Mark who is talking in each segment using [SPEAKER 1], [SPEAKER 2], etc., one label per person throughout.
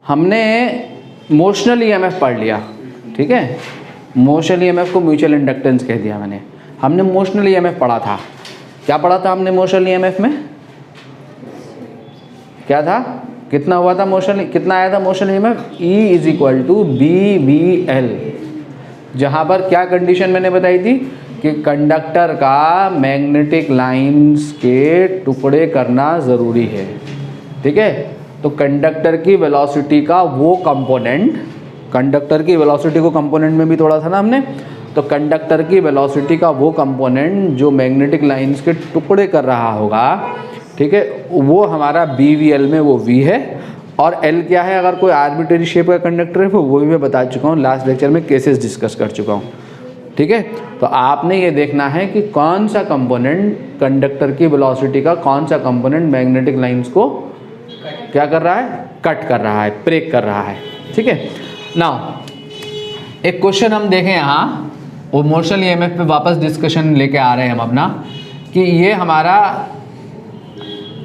[SPEAKER 1] हमने motional EMF पढ़ लिया, ठीक है। मोशनल ईएमएफ को म्यूचुअल इंडक्टेंस कह दिया मैंने। हमने मोशनल ईएमएफ पढ़ा था। क्या पढ़ा था हमने मोशनल ईएमएफ में? क्या था? कितना हुआ था मोशनल, कितना आया था motional EMF? E is equal to BVL। जहाँ पर क्या कंडीशन मैंने बताई थी कि कंडक्टर का मैग्नेटिक लाइंस के टुकड़े करना ज़रूरी है, ठीक है। तो कंडक्टर की वेलोसिटी का वो कंपोनेंट, कंडक्टर की वेलोसिटी को कंपोनेंट में भी तोड़ा था ना हमने, तो कंडक्टर की वेलोसिटी का वो कंपोनेंट जो मैग्नेटिक लाइंस के टुकड़े कर रहा होगा, ठीक है, वो हमारा BVL में वो V है। और L क्या है? अगर कोई आर्बिट्रेरी शेप का कंडक्टर है वो भी मैं बता चुका हूँ, लास्ट लेक्चर में केसेस डिस्कस कर चुका हूँ, ठीक है। तो आपने ये देखना है कि कौन सा कंपोनेंट कंडक्टर की वेलोसिटी का, कौन सा कंपोनेंट मैग्नेटिक लाइंस को क्या कर रहा है? कट कर रहा है, ब्रेक कर रहा है, ठीक है। नाउ एक क्वेश्चन हम देखें यहाँ, वो मोशनल ईएमएफ पे वापस डिस्कशन लेके आ रहे हैं हम अपना, कि ये हमारा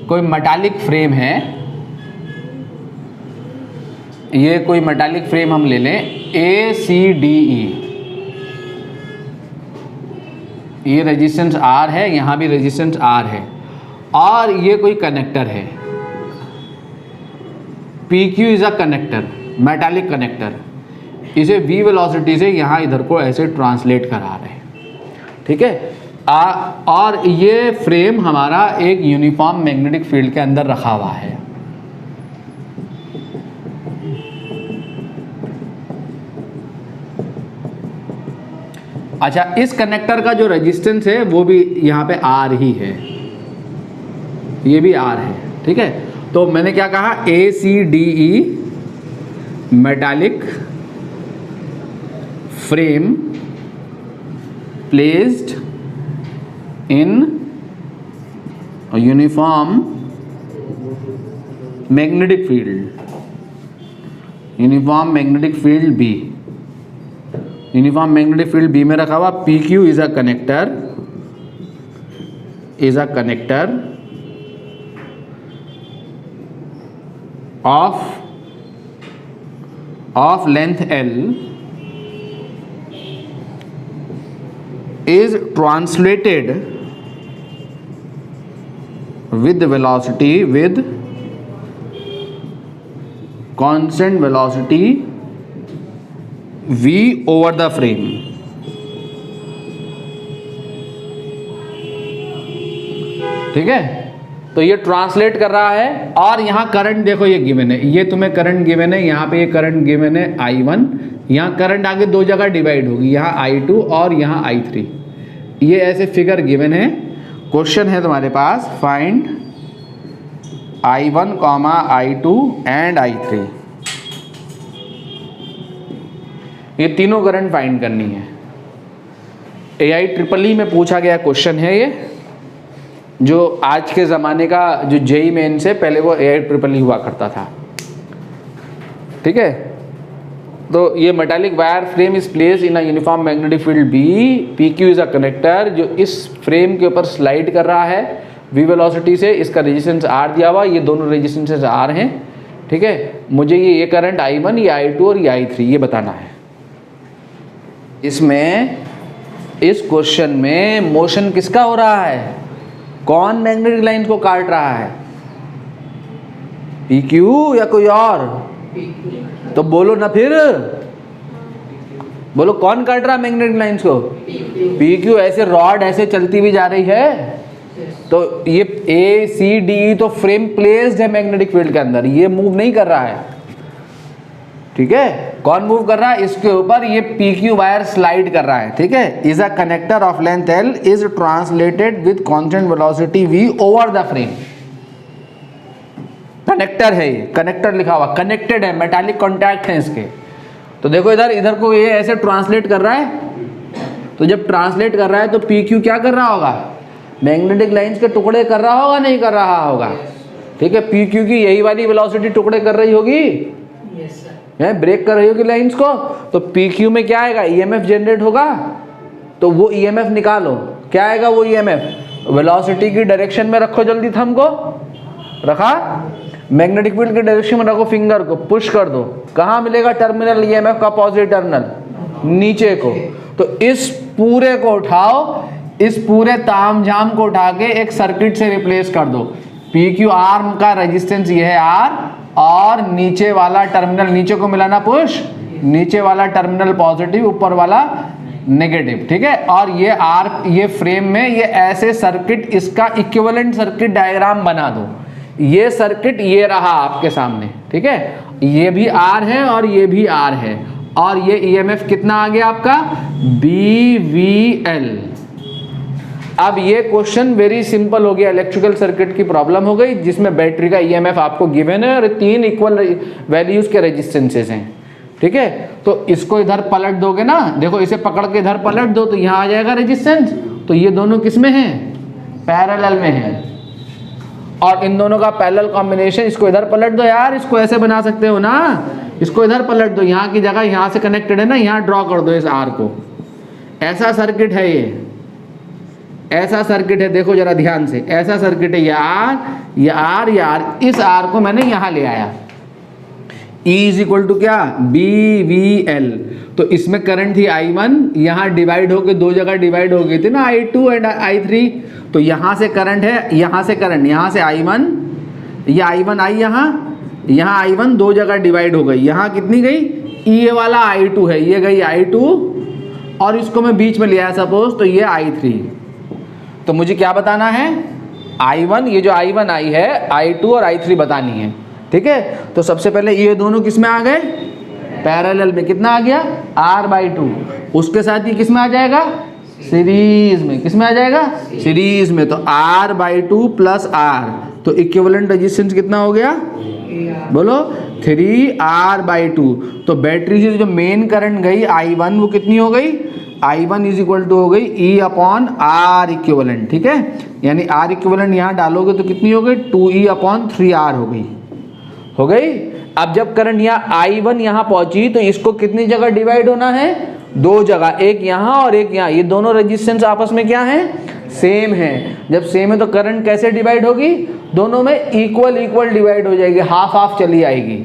[SPEAKER 1] कोई मेटालिक फ्रेम है, ये कोई मेटालिक फ्रेम हम ले लें ACDE, ये रेजिस्टेंस R है, यहाँ भी रेजिस्टेंस R है, और ये कोई कनेक्टर है PQ is a connector, metallic connector. इसे V वेलोसिटी से यहाँ इधर को ऐसे ट्रांसलेट करा रहे हैं, ठीक है। और ये फ्रेम हमारा एक यूनिफॉर्म मैग्नेटिक फील्ड के अंदर रखा हुआ है। अच्छा, इस कनेक्टर का जो रेजिस्टेंस है वो भी यहाँ पे R ही है, ये भी R है, ठीक है। तो मैंने क्या कहा? ACDE metallic frame placed in uniform magnetic field, uniform magnetic field B, uniform magnetic field B में रखा हुआ। PQ is a connector, is a connector of length L is translated with velocity, with constant velocity V over the frame, ठीक है। तो ये translate कर रहा है, और यहाँ करंट देखो ये गिवन है, ये तुम्हें करंट गिवन है, यहाँ पे ये करंट गिवन है I1, यहाँ करंट आगे दो जगह डिवाइड होगी, यहाँ I2 और यहाँ I3, ये ऐसे फिगर गिवन है। क्वेश्चन है तुम्हारे पास, find I1, I2 and I3, ये तीनों करंट फाइंड करनी है। AIEEE में पूछा गया क्वेश्चन है ये, जो आज के ज़माने का जो JEE मेन से पहले वो AIEEE हुआ करता था, ठीक है। तो ये metallic wire frame is place in a uniform magnetic field B, PQ is a connector जो इस फ्रेम के ऊपर स्लाइड कर रहा है V वेलोसिटी से, इसका रेजिस्टेंस R दिया हुआ, ये दोनों रेजिस्टेंसेस R हैं, ठीक है। मुझे ये करंट I1, ये I2 और ये I3 ये बताना है। इसमें इस क्वेश्चन में मोशन किसका हो रहा है? कौन मैग्नेटिक लाइन को काट रहा है? PQ या कोई और? तो बोलो ना फिर, बोलो कौन काट रहा है मैग्नेटिक लाइंस को? PQ। ऐसे रॉड ऐसे चलती हुई जा रही है, तो ये ACDE तो फ्रेम प्लेस्ड है मैग्नेटिक फील्ड के अंदर, ये मूव नहीं कर रहा है, ठीक है। कौन मूव कर रहा है? इसके ऊपर ये PQ वायर स्लाइड कर रहा है, ठीक है। Is a connector of length L is translated with constant velocity V over the frame. Connector है, ये कनेक्टर लिखा हुआ, कनेक्टेड है, मेटालिक कॉन्टैक्ट है इसके। तो देखो इधर, इधर को ये ऐसे ट्रांसलेट कर रहा है, तो जब ट्रांसलेट कर रहा है तो PQ क्या कर रहा होगा? मैग्नेटिक लाइंस के टुकड़े कर रहा होगा, नहीं कर रहा होगा, ठीक है। PQ की यही वाली वेलोसिटी टुकड़े कर रही होगी, है ब्रेक कर रही होगी लाइंस को, तो PQ में क्या आएगा? EMF जनरेट होगा, तो वो EMF निकालो, क्या आएगा वो EMF? वेलोसिटी की डायरेक्शन में रखो, जल्दी थंब को रखा, मैग्नेटिक फील्ड के डायरेक्शन में रखो फिंगर को, पुश कर दो, कहाँ मिलेगा टर्मिनल ईएमएफ का पॉजिटिव टर्मिनल? नीचे को। तो इस पूरे को उठाओ, इस पूरे तामझाम को उठा के एक सर्किट से रिप्लेस कर दो। पी क्यू आर्म का रेजिस्टेंस ये है आर, और नीचे वाला टर्मिनल, नीचे को मिला ना पुश, नीचे वाला टर्मिनल पॉजिटिव, ऊपर वाला नेगेटिव, ठीक है। और ये आर, ये फ्रेम में ये ऐसे सर्किट, इसका इक्विवेलेंट सर्किट डायग्राम बना दो। ये सर्किट ये रहा आपके सामने, ठीक है। ये भी आर है और ये भी आर है, और ये ईएमएफ कितना आ गया आपका? BVL। अब ये क्वेश्चन वेरी सिंपल हो गया, इलेक्ट्रिकल सर्किट की प्रॉब्लम हो गई जिसमें बैटरी का ईएमएफ आपको गिवन है और 3 इक्वल वैल्यूज के रेजिस्टेंसेस हैं, ठीक है। तो इसको इधर पलट दोगे ना, देखो इसे पकड़ के इधर पलट दो तो यहाँ आ जाएगा रेजिस्टेंस। तो ये दोनों किस में हैं? पैरेलल में हैं। और इन दोनों का पैरेलल कॉम्बिनेशन, इसको इधर पलट दो यार, इसको ऐसे बना सकते हो ना, इसको इधर पलट दो, यहाँ की जगह यहाँ से कनेक्टेड है ना, यहाँ ड्रॉ कर दो इस आर को। ऐसा सर्किट है ये, ऐसा सर्किट है, देखो जरा ध्यान से, ऐसा सर्किट है, ये आर, ये आर, ये आर। इस आर को मैंने यहाँ ले आया, E इज इक्वल टू क्या? BVL। तो इसमें करंट थी I1, यहाँ डिवाइड होके दो जगह डिवाइड हो गई थी ना, I2 एंड I3। तो यहाँ से करंट है, यहाँ से करंट, यहाँ से I1, ये I1 आई यहाँ I1 दो जगह डिवाइड हो गई, यहाँ कितनी गई? ये वाला I2 है, ये गई I2, और इसको मैं बीच में ले आया सपोज, तो ये I3। तो मुझे क्या बताना है? I1, ये जो I1 आई है, I2 और I3 बतानी है, ठीक है। तो सबसे पहले ये दोनों किस में आ गए? पैरेलल में। कितना आ गया? R/2। उसके साथ ये किस में आ जाएगा? सीरीज में। किस में आ जाएगा? सीरीज में। तो R/2 प्लस R, तो इक्विवेलेंट रेजिस्टेंस कितना हो गया? बोलो 3R/2। तो बैटरी से जो मेन करंट गई I1, वो कितनी हो गई? I1 इज इक्वल टू हो गई E/R इक्विवेलेंट, ठीक है। यानी R इक्विवेलेंट यहाँ डालोगे तो कितनी हो गई? 2E/3R हो गई। अब जब करंट यहाँ I1 यहाँ पहुंची तो इसको कितनी जगह डिवाइड होना है? दो जगह, एक यहाँ और एक यहाँ। ये दोनों रेजिस्टेंस आपस में क्या है? सेम है। जब सेम है तो करंट कैसे डिवाइड होगी? दोनों में इक्वल डिवाइड हो जाएगी, हाफ हाफ चली आएगी।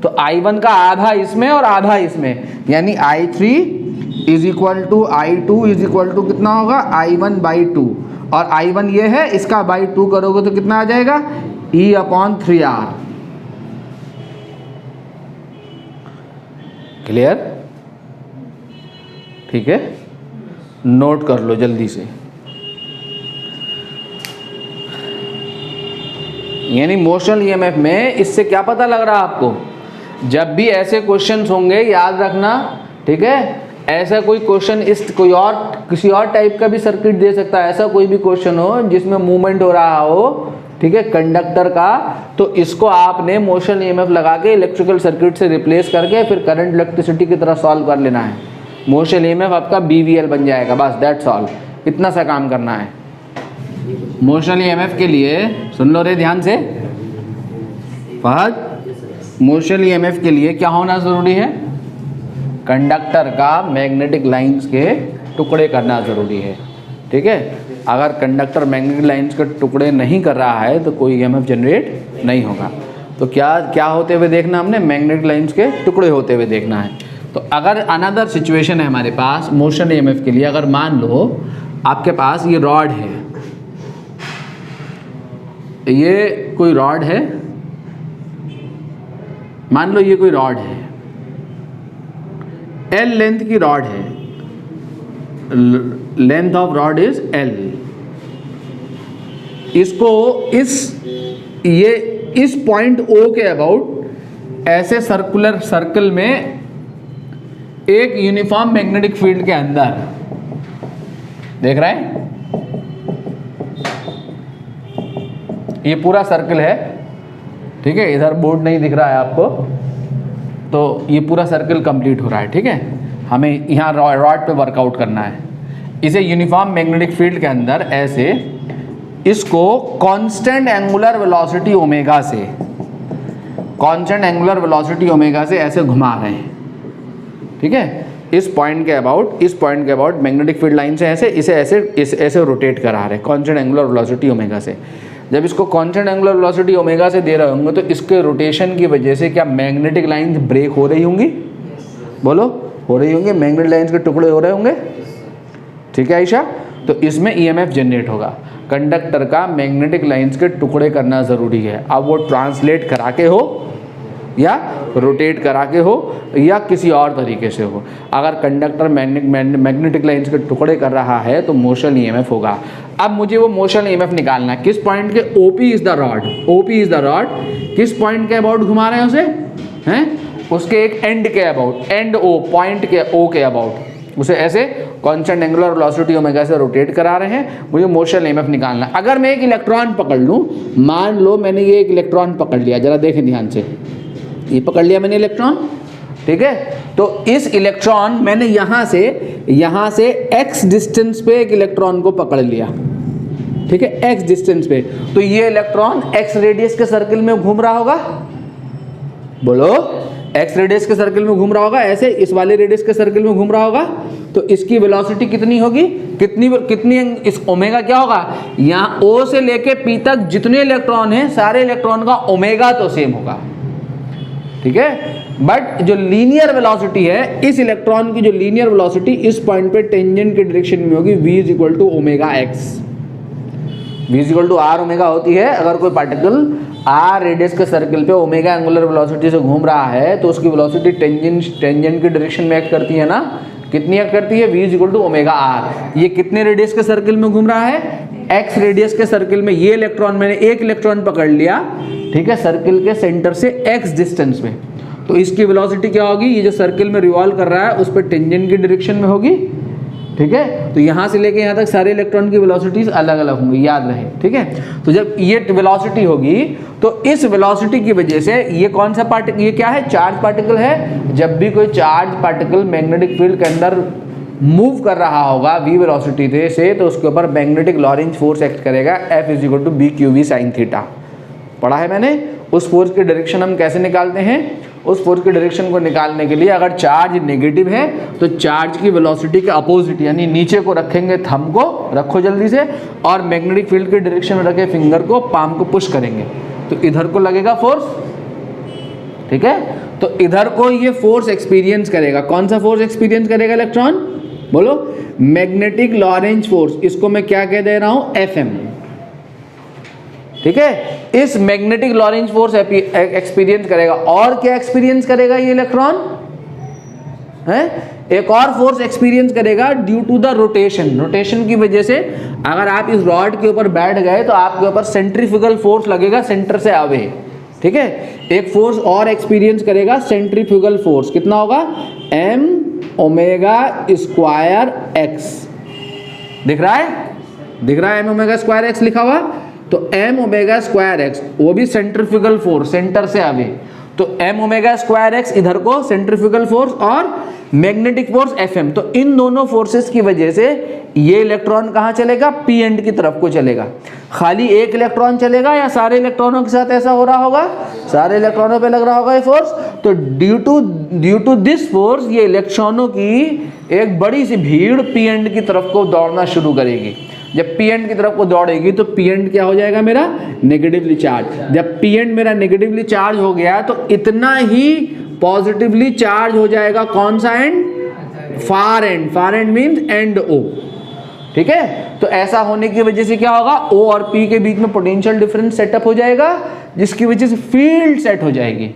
[SPEAKER 1] तो I1 का आधा इसमें और आधा इसमें, यानी I3 is equal to I2 is equal to कितना होगा? I1/2। और I1 ये है, इसका बाई 2 करोगे तो कितना आ जाएगा? E/3R। क्लियर? ठीक है, नोट कर लो जल्दी से। यानी मोशनल ईएमएफ में इससे क्या पता लग रहा है आपको? जब भी ऐसे क्वेश्चंस होंगे याद रखना, ठीक है। ऐसा कोई क्वेश्चन इस कोई और किसी और टाइप का भी सर्किट दे सकता है। ऐसा कोई भी क्वेश्चन हो जिसमें मूवमेंट हो रहा हो, ठीक है, कंडक्टर का, तो इसको आपने मोशन ईएमएफ लगा के इलेक्ट्रिकल सर्किट से रिप्लेस करके फिर करंट इलेक्ट्रिसिटी की तरह सॉल्व कर लेना है। मोशन ईएमएफ आपका BVL बन जाएगा, बस दैट्स ऑल। इतना सा काम करना है। मोशन ईएमएफ के लिए सुन लो रे ध्यान से फहद, मोशन ईएमएफ के लिए क्या होना ज़रूरी है? कंडक्टर का मैग्नेटिक लाइंस के टुकड़े करना ज़रूरी है, ठीक है। अगर कंडक्टर मैग्नेटिक लाइंस के टुकड़े नहीं कर रहा है तो कोई ईएमएफ जनरेट नहीं होगा। तो क्या होते हुए देखना हमने? मैग्नेटिक लाइंस के टुकड़े होते हुए देखना है। तो अगर अनदर सिचुएशन है हमारे पास मोशन ईएमएफ के लिए, अगर मान लो आपके पास ये रॉड है, ये कोई रॉड है, मान लो ये कोई रॉड है, L लेंथ की रॉड है, length of rod is L। इसको इस पॉइंट O के अबाउट ऐसे सर्कुलर सर्कल में एक यूनिफॉर्म मैग्नेटिक फील्ड के अंदर, देख रहा है ये पूरा सर्कल है, ठीक है। इधर बोर्ड नहीं दिख रहा है आपको, तो ये पूरा सर्कल कंप्लीट हो रहा है, ठीक है। हमें यहाँ रॉड पे वर्कआउट करना है। इसे यूनिफॉर्म मैग्नेटिक फील्ड के अंदर ऐसे इसको कांस्टेंट एंगुलर वेलोसिटी ओमेगा से, कांस्टेंट एंगुलर वेलोसिटी ओमेगा से ऐसे घुमा रहे हैं, ठीक है। इस पॉइंट के अबाउट मैग्नेटिक फील्ड लाइन से ऐसे इसे ऐसे रोटेट करा रहे हैं कांस्टेंट एंगुलर वेलोसिटी ओमेगा से। जब इसको कांस्टेंट एंगुलर वेलोसिटी ओमेगा से दे रहे होंगे तो इसके रोटेशन की वजह से क्या मैग्नेटिक लाइंस ब्रेक हो रही होंगी? बोलो, हो रही होंगी, मैग्नेटिक लाइंस के टुकड़े हो रहे होंगे। ठीक है आयशा, तो इसमें ईएमएफ जनरेट होगा। कंडक्टर का मैग्नेटिक लाइंस के टुकड़े करना ज़रूरी है। अब वो ट्रांसलेट करा के हो या रोटेट करा के हो या किसी और तरीके से हो, अगर कंडक्टर मैग्नेटिक लाइंस के टुकड़े कर रहा है तो मोशन ईएमएफ होगा। अब मुझे वो मोशन ईएमएफ निकालना है। किस पॉइंट के? OP is the rod, OP is the rod, किस पॉइंट के अबाउट घुमा रहे हैं उसे? हैं उसके एक एंड के अबाउट, एंड ओ, पॉइंट के ओ के अबाउट उसे ऐसे कांस्टेंट एंगुलर वेलोसिटी ओमेगा से रोटेट करा रहे हैं। मुझे मोशन ईएमएफ निकालना है। अगर मैं एक इलेक्ट्रॉन पकड़ लूँ, मान लो मैंने ये एक इलेक्ट्रॉन पकड़ लिया, जरा देखें ध्यान से, ये पकड़ लिया मैंने इलेक्ट्रॉन, ठीक है। तो इस इलेक्ट्रॉन मैंने यहाँ से x डिस्टेंस पे एक इलेक्ट्रॉन को पकड़ लिया, ठीक है, x डिस्टेंस पे। तो ये इलेक्ट्रॉन x रेडियस के सर्किल में घूम रहा होगा। बोलो, x रेडियस के सर्किल में घूम रहा होगा, ऐसे इस वाले रेडियस के सर्किल में घूम रहा होगा। तो इसकी वेलोसिटी कितनी होगी? कितनी इस ओमेगा क्या होगा? यहाँ O से लेके P तक जितने इलेक्ट्रॉन हैं सारे इलेक्ट्रॉन का ओमेगा तो सेम होगा, ठीक है। बट जो लीनियर वेलोसिटी है, इस इलेक्ट्रॉन की जो लीनियर वेलोसिटी इस पॉइंट पे टेंजेंट के डायरेक्शन में होगी, v is equal to omega X. v is equal to R omega होती है। अगर कोई पार्टिकल r रेडियस के सर्किल पे ओमेगा एंगुलर वेलोसिटी से घूम रहा है तो उसकी वेलोसिटी टेंजेंट के डायरेक्शन में एक्ट करती है ना। कितनी एक्ट करती है? v is equal to omega R. ये कितने रेडियस के सर्किल में घूम रहा है? x रेडियस के सर्किल में। ये इलेक्ट्रॉन, मैंने एक इलेक्ट्रॉन पकड़ लिया, ठीक है, सर्किल के सेंटर से x डिस्टेंस में। तो इसकी वेलोसिटी क्या होगी? ये जो सर्किल में रिवॉल्व कर रहा है उस पर टेंजेंट की डायरेक्शन में होगी, ठीक है। तो यहाँ से लेके यहाँ तक सारे इलेक्ट्रॉन की वेलोसिटीज अलग अलग होंगी, याद रहे, ठीक है। तो जब ये वेलोसिटी होगी तो इस वेलोसिटी की वजह से ये कौन सा पार्टिकल, ये क्या है? चार्ज पार्टिकल है। जब भी कोई चार्ज पार्टिकल मैग्नेटिक फील्ड के अंदर मूव कर रहा होगा v वेलोसिटी से, तो उसके ऊपर मैग्नेटिक लॉरेंज फोर्स एक्ट करेगा, F is equal to B Q V sine theta. पढ़ा है मैंने। उस फोर्स की डायरेक्शन हम कैसे निकालते हैं? उस फोर्स की डायरेक्शन को निकालने के लिए अगर चार्ज नेगेटिव है तो चार्ज की वेलोसिटी के अपोजिट यानी नीचे को रखेंगे, थंब को रखो जल्दी से, और मैग्नेटिक फील्ड की डायरेक्शन में रखे फिंगर को, पाम को पुश करेंगे तो इधर को लगेगा फोर्स, ठीक है। तो इधर को ये फोर्स एक्सपीरियंस करेगा। कौन सा फोर्स एक्सपीरियंस करेगा इलेक्ट्रॉन? बोलो, मैग्नेटिक लॉरेंज फोर्स। इसको मैं क्या कह दे रहा हूं? FM, ठीक है। इस मैग्नेटिक लॉरेंज फोर्स एक्सपीरियंस करेगा। और क्या एक्सपीरियंस करेगा ये इलेक्ट्रॉन? है एक और फोर्स एक्सपीरियंस करेगा due to the rotation. Rotation की वजह से अगर आप इस रॉड के ऊपर बैठ गए तो आपके ऊपर सेंट्रीफ्यूगल फोर्स लगेगा सेंटर से अवे, ठीक है। एक फोर्स और एक्सपीरियंस करेगा, सेंट्रीफ्यूगल फोर्स। कितना होगा? m omega square x। दिख रहा है? दिख रहा है m ओमेगा स्क्वायर x लिखा हुआ? तो m ओमेगा स्क्वायर x, वो भी सेंट्रीफ्यूगल फोर्स, सेंटर से अवे। तो m ओमेगा स्क्वायर x इधर को सेंट्रीफ्यूगल फोर्स और मैग्नेटिक फोर्स FM। तो इन दोनों फोर्सेस की वजह से ये इलेक्ट्रॉन कहाँ चलेगा? पी एंड की तरफ को चलेगा। खाली एक इलेक्ट्रॉन चलेगा या सारे इलेक्ट्रॉनों के साथ ऐसा हो रहा होगा? सारे इलेक्ट्रॉनों पे लग रहा होगा ये फोर्स। तो ड्यू टू दिस फोर्स ये इलेक्ट्रॉनों की एक बड़ी सी भीड़ पी एंड की तरफ को दौड़ना शुरू करेगी। जब पी एंड की तरफ को दौड़ेगी तो पी एंड क्या हो जाएगा मेरा? Negatively charge. जब पी एंड मेरा नेगेटिवली चार्ज हो गया तो इतना ही पॉजिटिवली चार्ज हो जाएगा कौन सा and? Far and. Far and means and O, ठीक है। तो ऐसा होने की वजह से क्या होगा? O और P के बीच में पोटेंशियल डिफरेंस सेटअप हो जाएगा, जिसकी वजह से फील्ड सेट हो जाएगी,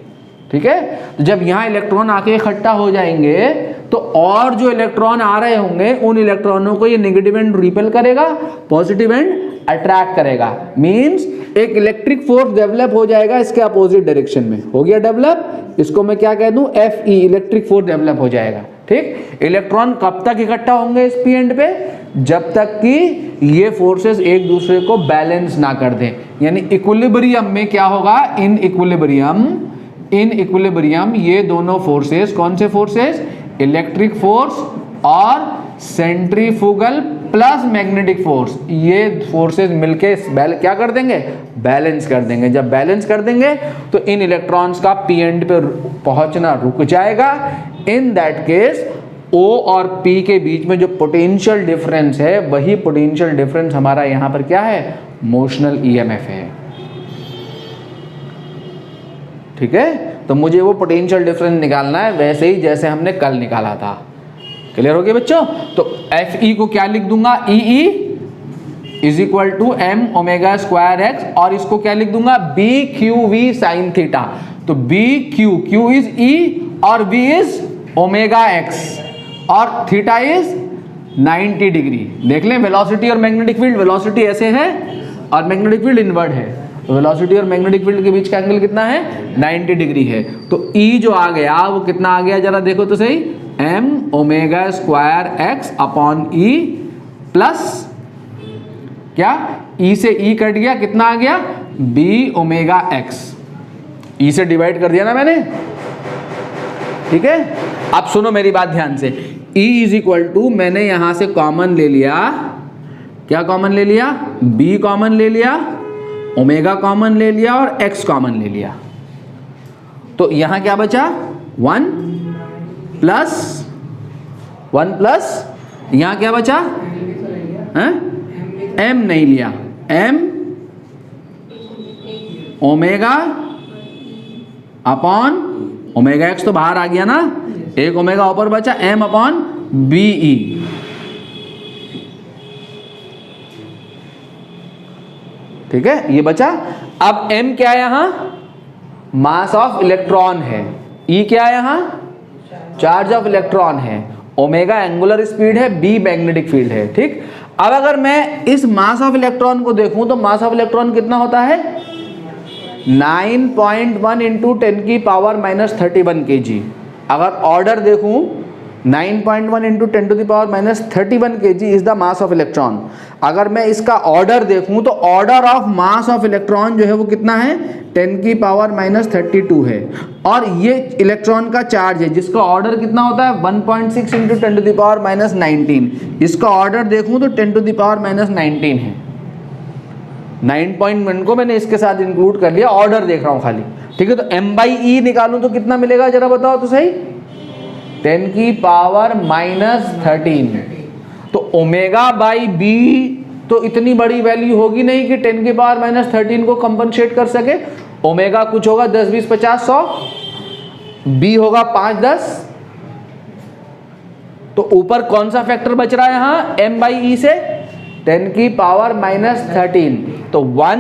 [SPEAKER 1] ठीक है। तो जब यहाँ इलेक्ट्रॉन आके इकट्ठा हो जाएंगे तो और जो इलेक्ट्रॉन आ रहे होंगे उन इलेक्ट्रॉनों को ये नेगेटिव एंड रिपेल करेगा, पॉजिटिव एंड अट्रैक्ट करेगा। मींस एक इलेक्ट्रिक फोर्स डेवलप हो जाएगा इसके अपोजिट डायरेक्शन में। हो गया डेवलप? इसको मैं क्या कह दूं? FE, इलेक्ट्रिक फोर्स डेवलप हो जाएगा, ठीक। इलेक्ट्रॉन कब तक इकट्ठा होंगे इस पी एंड पे? जब तक कि ये फोर्सेस एक दूसरे को बैलेंस ना कर दें। यानी इक्विलिब्रियम में क्या होगा? इन इक्विलिब्रियम ये दोनों फोर्सेस, कौन से फोर्सेस? इलेक्ट्रिक फोर्स और सेंट्रीफ्यूगल प्लस मैग्नेटिक फोर्स, ये फोर्सेस मिलके क्या कर देंगे? बैलेंस कर देंगे। जब बैलेंस कर देंगे तो इन इलेक्ट्रॉन्स का पी एंड पे पहुंचना रुक जाएगा। इन दैट केस O और P के बीच में जो पोटेंशियल डिफरेंस है वही पोटेंशियल डिफरेंस हमारा यहाँ पर क्या है? मोशनल ईएमएफ है। ठीक है, तो मुझे वो पोटेंशियल डिफरेंस निकालना है वैसे ही जैसे हमने कल निकाला था। क्लियर हो गया बच्चों? तो एफ ई को क्या लिख दूंगा, E is equal to M omega square X, और इसको क्या लिख दूंगा, B Q V sine theta. तो B Q, Q is E और वी इज ओमेगा एक्स और थीटा इज 90 डिग्री। देख लें वेलोसिटी और मैग्नेटिक फील्ड, वेलोसिटी ऐसे है और मैग्नेटिक फील्ड इनवर्ड है, तो वेलोसिटी और मैग्नेटिक फील्ड के बीच का एंगल कितना है, 90 डिग्री है। तो ई जो आ गया वो कितना आ गया, जरा देखो तो सही, M omega square X upon E plus क्या, ई से ई कट गया, कितना आ गया, बी ओमेगा एक्स, ई से डिवाइड कर दिया ना मैंने। ठीक है, अब सुनो मेरी बात ध्यान से, E इज इक्वल टू मैंने यहां से कॉमन ले लिया, क्या कॉमन ले लिया, B कॉमन ले लिया, ओमेगा कॉमन ले लिया और X कॉमन ले लिया। तो यहां क्या बचा, 1 प्लस यहां क्या बचा, M नहीं लिया, M omega upon omega X तो बाहर आ गया ना, एक ओमेगा ऊपर बचा, M अपॉन बी ई। ठीक है, ये बचा। अब M क्या है यहां, मास ऑफ इलेक्ट्रॉन है, E क्या है यहां, चार्ज ऑफ इलेक्ट्रॉन है, ओमेगा एंगुलर स्पीड है, B मैग्नेटिक फील्ड है। ठीक, अब अगर मैं इस मास ऑफ इलेक्ट्रॉन को देखूं तो मास ऑफ इलेक्ट्रॉन कितना होता है, 9.1 इंटू 10 की पावर माइनस 31 kg। अगर ऑर्डर देखूं 9.1 into 10 to the power minus 31 kg is the mass of electron. अगर मैं इसका ऑर्डर देखूं तो order of mass of electron जो है वो कितना है, 10 की पावर माइनस 32 है, और ये इलेक्ट्रॉन का चार्ज है जिसका ऑर्डर कितना होता है 1.6 into 10 to the power minus 19। इसका ऑर्डर देखूं तो 10 टू द पावर माइनस 19 है। 9.1 को मैंने इसके साथ इंक्लूड कर लिया, ऑर्डर देख रहा हूं खाली। ठीक है, तो m बाई ई निकालूं तो कितना मिलेगा, जरा बताओ तो सही, 10 की पावर माइनस 13। तो ओमेगा बाई बी तो इतनी बड़ी वैल्यू होगी नहीं कि 10 की पावर माइनस 13 को कंपनसेट कर सके। ओमेगा कुछ होगा 10 20 50 100, बी होगा 5 10। तो ऊपर कौन सा फैक्टर बच रहा है यहां, m बाई ई से 10 की पावर माइनस 13। तो 1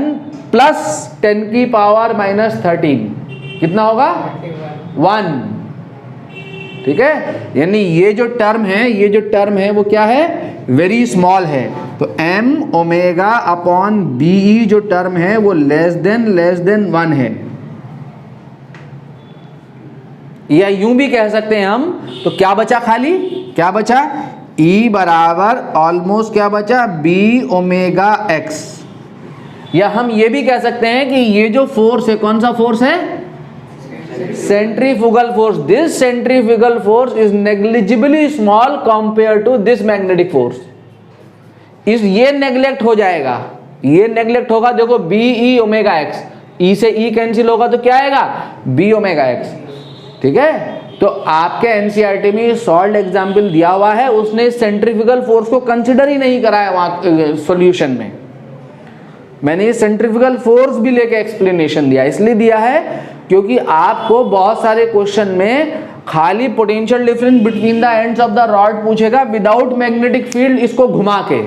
[SPEAKER 1] प्लस 10 की पावर माइनस 13 कितना होगा, 1। ठीक है, यानी ये जो टर्म है वो क्या है, वेरी स्मॉल है। तो m omega upon B E जो टर्म है वो लेस देन 1 है, या यूं भी कह सकते हैं हम। तो क्या बचा, खाली क्या बचा, E बराबर ऑलमोस्ट क्या बचा, B ओमेगा एक्स। या हम ये भी कह सकते हैं कि ये जो फोर्स है, कौन सा फोर्स है, centrifugal force. This centrifugal force is negligibly small compare to this magnetic force. ये नेग्लेक्ट हो जाएगा, ये नेग्लेक्ट होगा। देखो B E omega X, E से ई कैंसिल होगा तो क्या आएगा, बी ओमेगा एक्स। ठीक है, तो आपके एनसीईआरटी में सॉल्व एग्जाम्पल दिया हुआ है, उसने सेंट्रीफ्यूगल फोर्स को कंसिडर ही नहीं कराया वहां सॉल्यूशन में। मैंने ये सेंट्रीफ्यूगल फोर्स भी लेके एक्सप्लेनेशन दिया, इसलिए दिया है क्योंकि आपको बहुत सारे क्वेश्चन में खाली potential difference between the ends of the rod पूछेगा विदाउट मैग्नेटिक फील्ड, इसको घुमा के।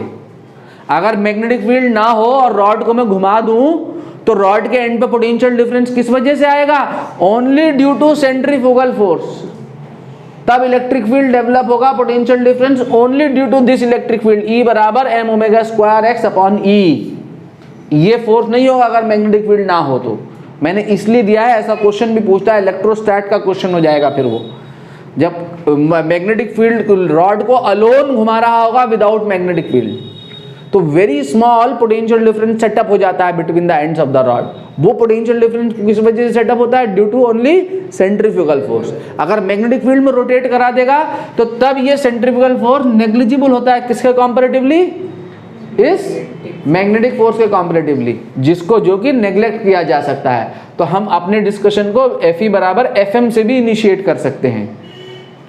[SPEAKER 1] अगर मैग्नेटिक फील्ड ना हो और रॉड को मैं घुमा दूं तो रॉड के एंड पे पोटेंशियल डिफरेंस किस वजह से आएगा, only due to centrifugal force. तब इलेक्ट्रिक फील्ड डेवलप होगा, potential difference only due to this electric field. E बराबर M omega square X upon E. ये फोर्स नहीं होगा अगर मैग्नेटिक फील्ड ना हो तो। मैंने इसलिए दिया है, ऐसा क्वेश्चन भी पूछता है, इलेक्ट्रोस्टैट का क्वेश्चन हो जाएगा फिर वो, जब मैग्नेटिक फील्ड रॉड को अलोन घुमा रहा होगा विदाउट मैग्नेटिक फील्ड, तो very small potential difference setup हो जाता है between the ends of the rod. वो पोटेंशियल डिफरेंस किस वजह से सेटअप होता है, due to only centrifugal force. अगर मैग्नेटिक फील्ड में रोटेट करा देगा तो तब ये सेंट्रीफ्यूगल फोर्स नेग्लिजिबल होता है, किसके कंपैरेटिवली, इस मैग्नेटिक फोर्स के कंपैरेटिवली, जिसको जो कि नेग्लेक्ट किया जा सकता है। तो हम अपने डिस्कशन को Fe बराबर Fm से भी इनिशिएट कर सकते हैं।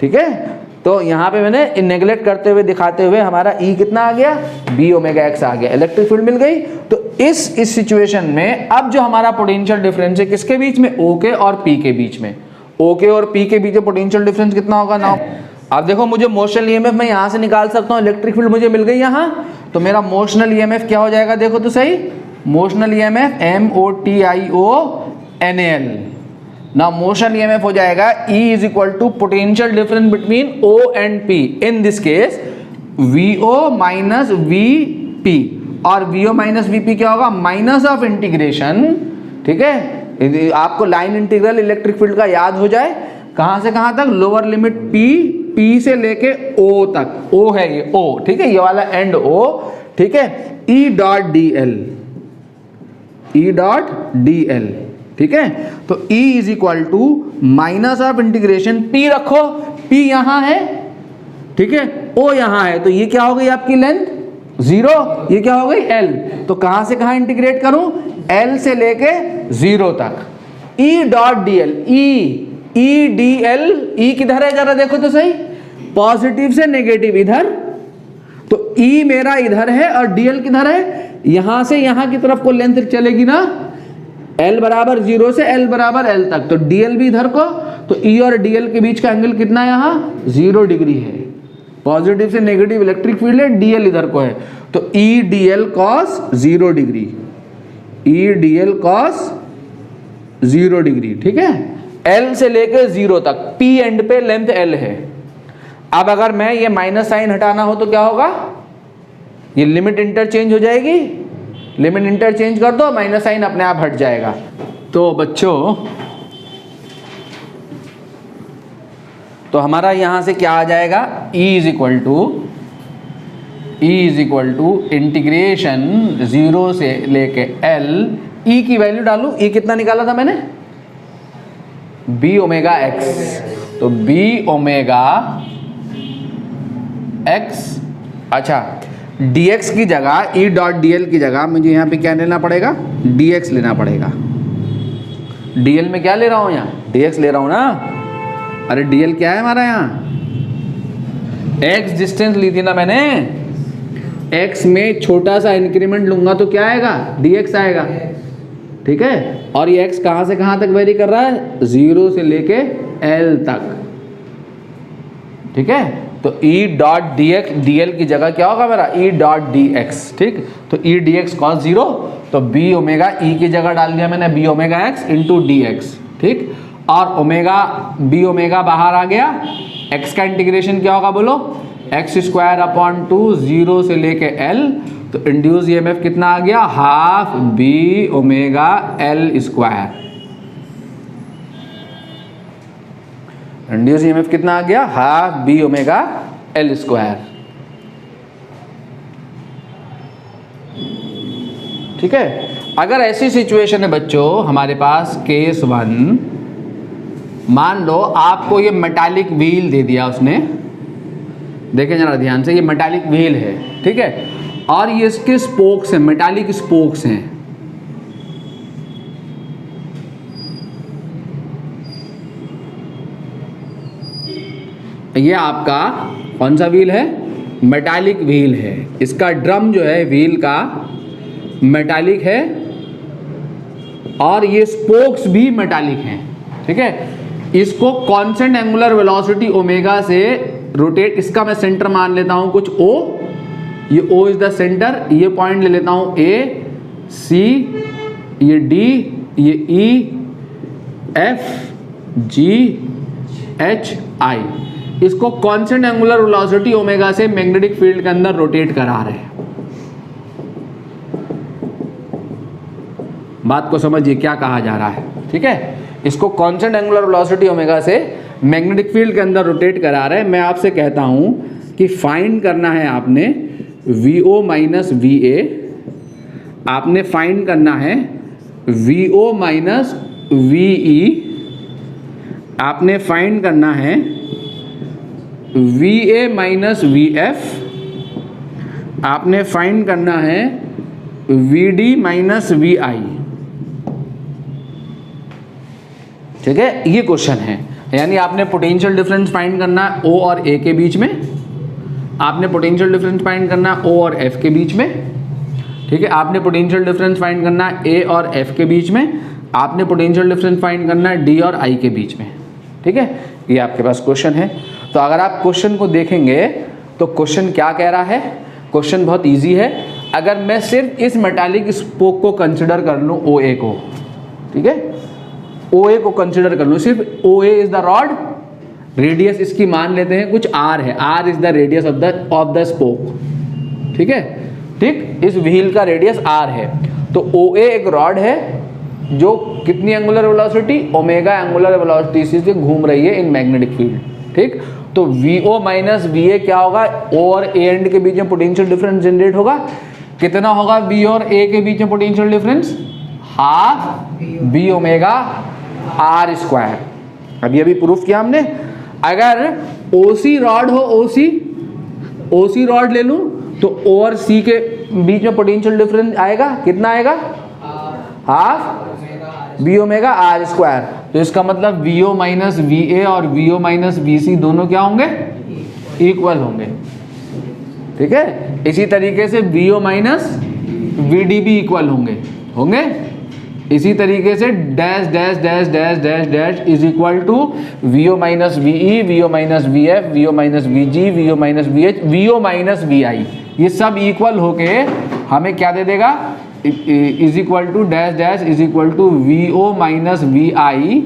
[SPEAKER 1] ठीक है, तो यहाँ पे मैंने नेगलेक्ट करते हुए दिखाते हुए हमारा E कितना आ गया, B ओमेगा एक्स आ गया, इलेक्ट्रिक फील्ड मिल गई। तो इस सिचुएशन में अब जो हमारा पोटेंशियल डिफरेंस है किसके बीच में, O के और P के बीच में, O के और P के बीच में पोटेंशियल डिफरेंस कितना होगा ना। अब देखो मुझे मोशनल ईएमएफ मैं यहाँ से निकाल सकता हूँ, इलेक्ट्रिक फील्ड मुझे मिल गई यहाँ, तो मेरा मोशनल ईएमएफ क्या हो जाएगा, देखो तो सही, मोशनल ईएमएफ MOTIONAL। ना मोशनल ईएमएफ हो जाएगा E is equal to potential difference between O and P, in this case VO minus VP, और VO माइनस VP क्या होगा, माइनस ऑफ इंटीग्रेशन, ठीक है। आपको लाइन इंटीग्रल इलेक्ट्रिक फील्ड का याद हो जाए, कहां से कहां तक, लोअर लिमिट P से लेके O तक, O है ये O, ठीक है, ये वाला एंड O, ठीक है, E डॉट DL, ठीक है। तो E is equal to minus of integration P रखो, P यहां है, ठीक है, O यहां है, तो ये क्या हो गई आपकी लेंथ 0, ये क्या हो गई L, तो कहां से कहां इंटीग्रेट करूं, L से लेके 0 तक, E dot DL, E DL, E किधर है जरा देखो तो सही, पॉजिटिव से नेगेटिव इधर, तो E मेरा इधर है और DL किधर है, यहां से यहां की तरफ को लेंथ चलेगी ना, L बराबर 0 से L बराबर L तक, तो DL भी इधर को, तो E और DL के बीच का एंगल कितना है यहाँ 0 डिग्री है, पॉजिटिव से नेगेटिव इलेक्ट्रिक फील्ड है, DL इधर को है, तो E DL cos 0 degree, E DL cos 0 degree, ठीक है, L से लेकर 0 तक, P एंड पे लेंथ L है। अब अगर मैं ये माइनस साइन हटाना हो तो क्या होगा, ये लिमिट इंटरचेंज हो जाएगी, लिमिट इंटरचेंज कर दो, माइनस साइन अपने आप हट जाएगा। तो बच्चों, तो हमारा यहां से क्या आ जाएगा, E is equal to integration 0 से लेके L, E की वैल्यू डालू, E कितना निकाला था मैंने, B ओमेगा एक्स, तो B ओमेगा एक्स, अच्छा dx की जगह E डॉट DL की जगह मुझे यहाँ पे क्या लेना पड़ेगा, dx लेना पड़ेगा। DL में क्या ले रहा हूँ, यहाँ dx ले रहा हूँ ना, अरे DL क्या है हमारा यहाँ, x डिस्टेंस ली थी ना मैंने, x में छोटा सा इंक्रीमेंट लूंगा तो क्या आएगा, dx आएगा, ठीक है, और ये x कहाँ से कहाँ तक वेरी कर रहा है, 0 से लेके L तक, ठीक है। तो E डॉट DL की जगह क्या होगा मेरा, E डॉट dx, ठीक, तो E dx cos 0, तो B ओमेगा E की जगह डाल दिया मैंने B omega x into dx, ठीक, और ओमेगा B ओमेगा बाहर आ गया, x का इंटीग्रेशन क्या होगा बोलो, x स्क्वायर अपॉन 2 0 से लेके L, तो इंड्यूस ईएमएफ कितना आ गया, half B omega L square, induce EMF कितना आ गया, half B omega L square, ठीक है। अगर ऐसी सिचुएशन है बच्चों हमारे पास केस 1, मान लो आपको ये मेटालिक व्हील दे दिया उसने, देखें जरा ध्यान से, ये मेटालिक व्हील है, ठीक है, और ये इसके स्पोक्स हैं, मेटालिक स्पोक्स हैं, ये आपका कौन सा व्हील है, मेटालिक व्हील है, इसका ड्रम जो है व्हील का मेटालिक है, और ये स्पोक्स भी मेटालिक हैं, ठीक है। इसको कांस्टेंट एंगुलर वेलोसिटी ओमेगा से रोटेट, इसका मैं सेंटर मान लेता हूं कुछ O, ये O इज द सेंटर, ये पॉइंट ले लेता हूं A, C, ये D, ये E, F, G, H, I, इसको कांस्टेंट एंगुलर वेलोसिटी ओमेगा से मैग्नेटिक फील्ड के अंदर रोटेट करा रहे हैं। बात को समझिए क्या कहा जा रहा है, ठीक है, इसको कांस्टेंट एंगुलर वेलोसिटी ओमेगा से मैग्नेटिक फील्ड के अंदर रोटेट करा रहे हैं। मैं आपसे कहता हूं कि फाइंड करना है आपने VO माइनस VA, आपने फाइंड करना है VO माइनस VE, आपने फाइंड करना है VA माइनस VF, आपने फाइंड करना है VD माइनस VI, ठीक है, ये क्वेश्चन है। यानी आपने पोटेंशियल डिफरेंस फाइंड करना है O और A के बीच में, आपने पोटेंशियल डिफरेंस फाइंड करना है O और F के बीच में, ठीक है। आपने पोटेंशियल डिफरेंस फाइंड करना है A और F के बीच में, आपने पोटेंशियल डिफरेंस फाइंड करना है D और I के बीच में, ठीक है। ये आपके पास क्वेश्चन है। तो अगर आप क्वेश्चन को देखेंगे तो क्वेश्चन क्या कह रहा है, क्वेश्चन बहुत इजी है। अगर मैं सिर्फ इस मेटालिक स्पोक को कंसिडर कर लूँ OA को, ठीक है, OA को कंसिडर कर लूँ, सिर्फ OA is the rod, radius इसकी मान लेते हैं कुछ R है, R is the radius of the spoke, ठीक है, ठीक। इस व्हील का रेडियस R है। तो OA एक रॉड है जो कितनी angular velocity, omega angular velocity से घूम रही है इन मैग्नेटिक फील्ड, ठीक। तो VO माइनस VA क्या होगा, O और A एंड के बीच में पोटेंशियल डिफरेंस जनरेट होगा। कितना होगा V और A के बीच में potential difference, half B omega R square. अभी प्रूफ किया हमने। अगर OC रॉड हो, OC रॉड ले लूं तो O और C के बीच में पोटेंशियल डिफरेंस आएगा, कितना आएगा, half B omega R square. तो इसका मतलब VO माइनस VA और VO माइनस VC दोनों क्या होंगे, इक्वल होंगे, ठीक है। इसी तरीके से VO माइनस VD भी इक्वल होंगे। इसी तरीके से dash dash dash dash dash dash is equal to VO minus VE, VO minus VF, VO minus VG, VO minus VH, VO minus VI, ये सब इक्वल होके हमें क्या दे देगा, is equal to dash dash is equal to VO minus VI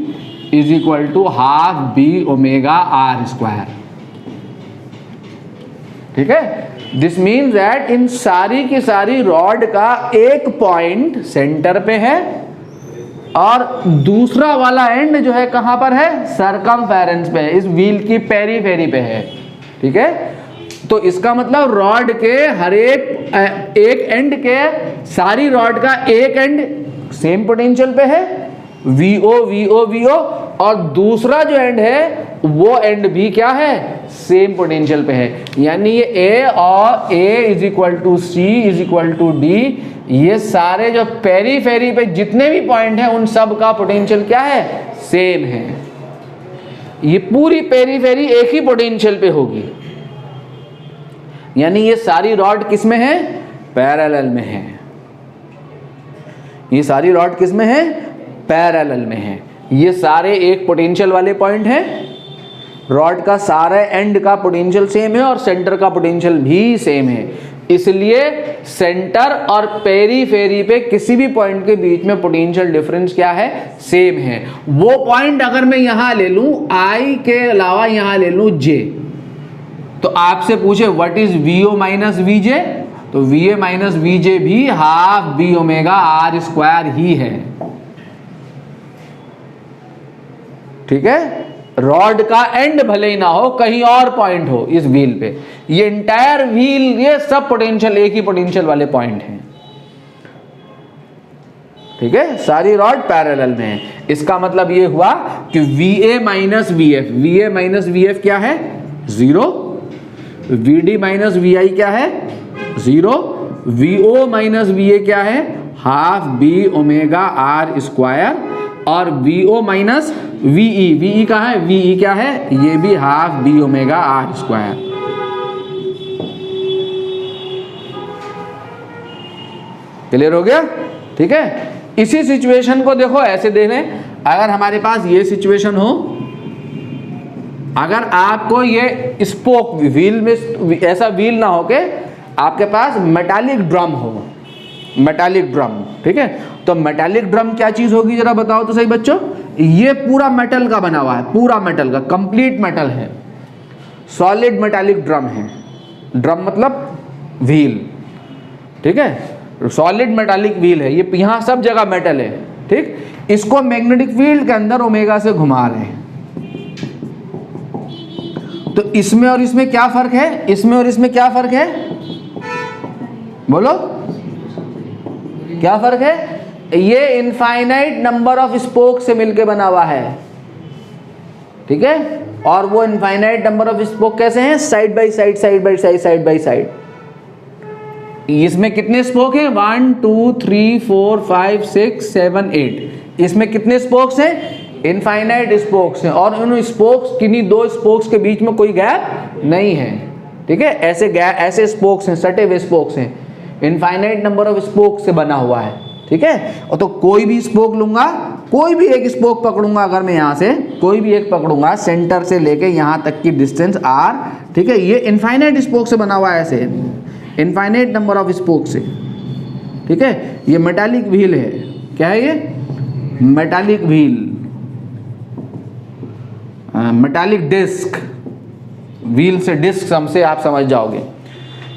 [SPEAKER 1] is equal to half B omega R square, ठीक है। This means that in सारी की सारी रॉड का एक पॉइंट सेंटर पे है और दूसरा वाला एंड जो है कहां पर है, सरकमफेरेंस पे है, इस व्हील की पेरीफेरी पे है, ठीक है। तो इसका मतलब रॉड के हर एक एंड के, सारी रॉड का एक एंड सेम पोटेंशियल पे है, VO VO VO, और दूसरा जो एंड है वो एंड भी क्या है, सेम पोटेंशियल पे है। यानी ये A और A is equal to C is equal to D, ये सारे जो पेरीफेरी पे जितने भी पॉइंट हैं उन सब का पोटेंशियल क्या है, सेम है। ये पूरी पेरीफेरी एक ही पोटेंशियल पे होगी। यानी ये सारी रॉड किस में है, पैरेलल में है। ये सारी रॉड किस में है, पैरेलल में है। ये सारे एक पोटेंशियल वाले पॉइंट हैं, रॉड का सारा एंड का पोटेंशियल सेम है और सेंटर का पोटेंशियल भी सेम है। इसलिए सेंटर और पेरीफेरी पे किसी भी पॉइंट के बीच में पोटेंशियल डिफरेंस क्या है, सेम है। वो पॉइंट अगर मैं यहां ले लूं I के अलावा यहां ले लूं J, तो आपसे पूछे what is VO minus VJ, तो VA माइनस VJ भी half B omega R square ही है, ठीक है। रॉड का एंड भले ही ना हो, कहीं और पॉइंट हो इस व्हील पे, ये इंटायर व्हील, ये सब पोटेंशियल एक ही पोटेंशियल वाले पॉइंट हैं, ठीक है। सारी रॉड पैरेलल में है। इसका मतलब ये हुआ कि VA minus VF, VA minus VF क्या है, 0, VD माइनस VI क्या है, 0, VO माइनस VA क्या है, half B omega R square, और VO माइनस VE कहाँ है, VE क्या है, ये भी half B omega R square. Clear हो गया, ठीक है। इसी सिचुएशन को देखो, ऐसे देख लें, अगर हमारे पास ये सिचुएशन हो, अगर आपको ये स्पोक व्हील में ऐसा व्हील ना हो के आपके पास मेटालिक ड्रम हो, मेटालिक ड्रम, ठीक है। तो मेटालिक ड्रम क्या चीज होगी जरा बताओ तो सही बच्चों। ये पूरा मेटल का बना हुआ है, पूरा मेटल का, कंप्लीट मेटल है, सॉलिड मेटालिक ड्रम है। ड्रम मतलब व्हील, ठीक है, सॉलिड मेटालिक व्हील है, ये यहाँ सब जगह मेटल है, ठीक। इसको मैग्नेटिक फील्ड के अंदर ओमेगा से घुमा रहे हैं। तो इसमें और इसमें क्या फर्क है, इसमें और इसमें क्या फर्क है, बोलो क्या फर्क है। ये इनफाइनाइट नंबर ऑफ स्पोक से मिलके बना हुआ है, ठीक है। और वो इनफाइनाइट नंबर ऑफ स्पोक कैसे हैं, side by side, side by side, side by side. इसमें कितने स्पोक हैं, 1 2 3 4 5 6 7 8। इसमें कितने स्पोक्स हैं, इनफाइनाइट स्पोक्स हैं और उन स्पोक्स किन्हीं दो स्पोक्स के बीच में कोई गैप नहीं है, ठीक है। ऐसे स्पोक्स हैं, सटे हुए स्पोक्स हैं, इनफाइनाइट नंबर ऑफ स्पोक्स से बना हुआ है, ठीक है। और तो कोई भी स्पोक लूंगा, कोई भी एक स्पोक पकड़ूंगा, अगर मैं यहाँ से कोई भी एक पकड़ूंगा, सेंटर से लेके यहाँ तक की डिस्टेंस r, ठीक है, ये इनफाइनाइट स्पोक से बना हुआ है, ऐसे इनफाइनाइट नंबर ऑफ स्पोक से, ठीक है। ये मेटालिक व्हील है, क्या है ये? Metallic wheel, metallic disc, wheel से डिस्क से आप समझ जाओगे,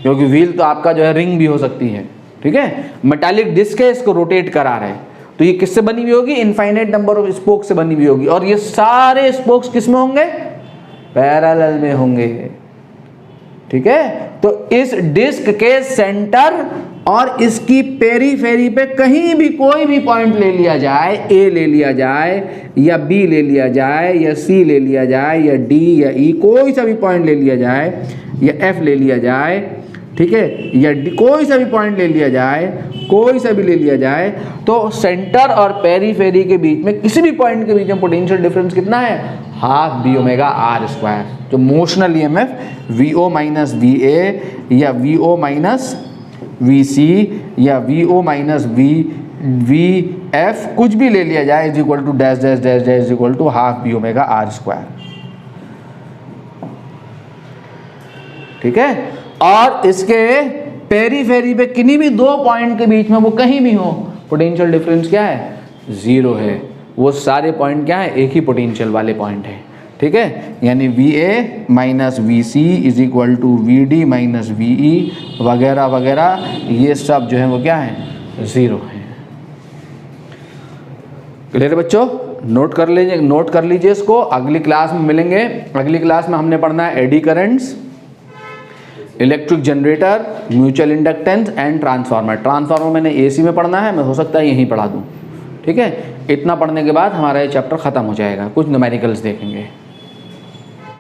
[SPEAKER 1] क्योंकि व्हील तो आपका जो है रिंग भी हो सकती है, ठीक है। मेटालिक डिस्क है, इसको रोटेट करा रहे हैं, तो ये किससे बनी हुई होगी? इनफाइनाइट नंबर ऑफ स्पोक से बनी हुई होगी। और ये सारे स्पोक्स किस में होंगे? पैरेलल में होंगे, ठीक है। तो इस डिस्क के सेंटर और इसकी पेरीफेरी पे कहीं भी कोई भी पॉइंट ले लिया जाए, ए ले लिया जाए या बी ले लिया जाए या सी ले लिया जाए या डी या ई, कोई सा भी पॉइंट ले लिया जाए या एफ ले लिया जाए, ठीक है, या डी, कोई सा भी पॉइंट ले लिया जाए, कोई सा भी ले लिया जाए, तो सेंटर और पेरीफेरी के बीच में किसी भी पॉइंट के बीच में पोटेंशियल डिफरेंस कितना है? Half B omega R square. जो motional EMF V O minus V A या V O minus V C या V O minus V F कुछ भी ले लिया जाए is equal to dash dash dash dash is equal to half B omega R square, ठीक है। और इसके पेरीफेरी पे किन्हीं भी दो पॉइंट के बीच में, वो कहीं भी हो, पोटेंशियल डिफरेंस क्या है? जीरो है। वो सारे पॉइंट क्या है? एक ही पोटेंशियल वाले पॉइंट है, ठीक है। यानी V A minus V C is equal to V D minus V E वगैरह वगैरह, ये सब जो है वो क्या है? जीरो है। क्लियर बच्चों? नोट कर लीजिए इसको, अगली क्लास में मिलेंगे। अगली क्लास में हमने पढ़ना है eddy currents, electric generator, mutual inductance and transformer. Transformer मैंने एसी में पढ़ना है, मैं हो सकता है यहीं पढ़ा दूँ, ठीक है। इतना पढ़ने के बाद हमारा ये चैप्टर ख़त्म हो जाएगा, कुछ न्यूमेरिकल्स देखेंगे।